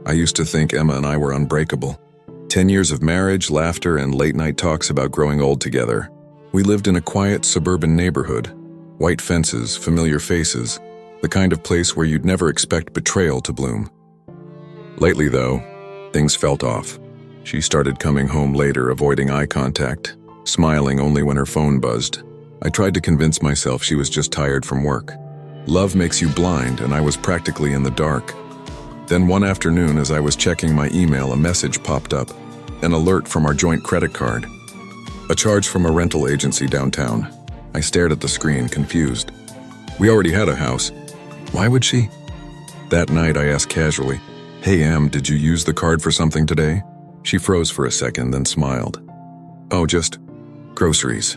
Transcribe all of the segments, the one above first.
I used to think Emma and I were unbreakable. 10 years of marriage, laughter, and late-night talks about growing old together. We lived in a quiet suburban neighborhood. White fences, familiar faces, the kind of place where you'd never expect betrayal to bloom. Lately, though, things felt off. She started coming home later, avoiding eye contact, smiling only when her phone buzzed. I tried to convince myself she was just tired from work. Love makes you blind, and I was practically in the dark. Then one afternoon, as I was checking my email, a message popped up, an alert from our joint credit card. A charge from a rental agency downtown. I stared at the screen, confused. We already had a house. Why would she? That night, I asked casually, "Hey Em, did you use the card for something today?" She froze for a second, then smiled. "Oh, just groceries."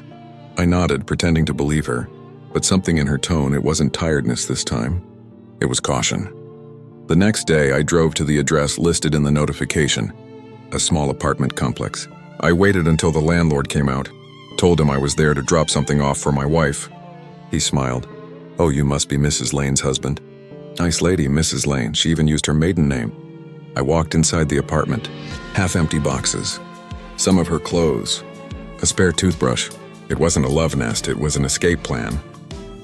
I nodded, pretending to believe her, but something in her tone, it wasn't tiredness this time. It was caution. The next day, I drove to the address listed in the notification, a small apartment complex. I waited until the landlord came out, told him I was there to drop something off for my wife. He smiled. "Oh, you must be Mrs. Lane's husband." "Nice lady, Mrs. Lane." She even used her maiden name. I walked inside the apartment. Half-empty boxes. Some of her clothes. A spare toothbrush. It wasn't a love nest, it was an escape plan.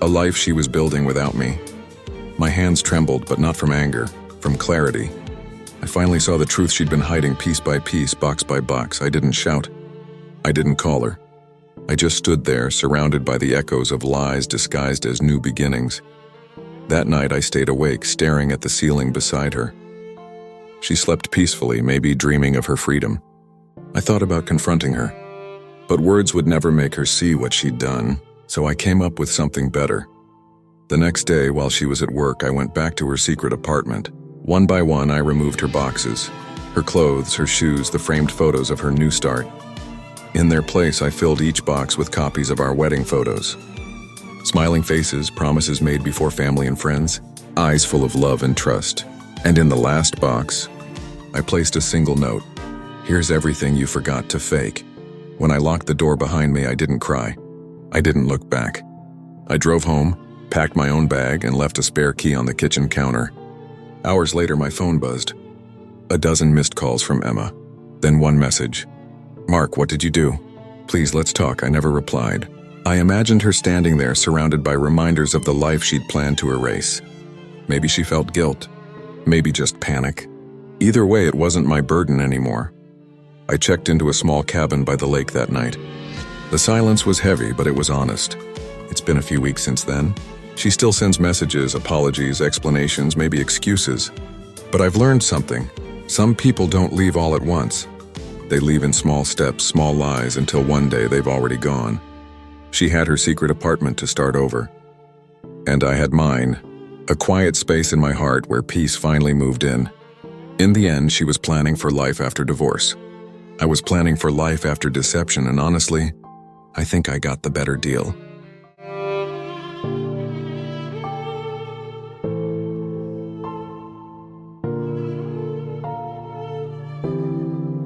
A life she was building without me. My hands trembled, but not from anger, from clarity. I finally saw the truth she'd been hiding piece by piece, box by box. I didn't shout. I didn't call her. I just stood there, surrounded by the echoes of lies disguised as new beginnings. That night I stayed awake, staring at the ceiling beside her. She slept peacefully, maybe dreaming of her freedom. I thought about confronting her, but words would never make her see what she'd done, so I came up with something better. The next day, while she was at work, I went back to her secret apartment. One by one, I removed her boxes, her clothes, her shoes, the framed photos of her new start. In their place, I filled each box with copies of our wedding photos. Smiling faces, promises made before family and friends, eyes full of love and trust. And in the last box, I placed a single note. "Here's everything you forgot to fake." When I locked the door behind me, I didn't cry. I didn't look back. I drove home, packed my own bag, and left a spare key on the kitchen counter. Hours later, my phone buzzed. A dozen missed calls from Emma. Then one message. "Mark, what did you do? Please, let's talk." I never replied. I imagined her standing there, surrounded by reminders of the life she'd planned to erase. Maybe she felt guilt. Maybe just panic. Either way, it wasn't my burden anymore. I checked into a small cabin by the lake that night. The silence was heavy, but it was honest. It's been a few weeks since then. She still sends messages, apologies, explanations, maybe excuses. But I've learned something. Some people don't leave all at once. They leave in small steps, small lies, until one day they've already gone. She had her secret apartment to start over. And I had mine, a quiet space in my heart where peace finally moved in. In the end, she was planning for life after divorce. I was planning for life after deception, and honestly, I think I got the better deal.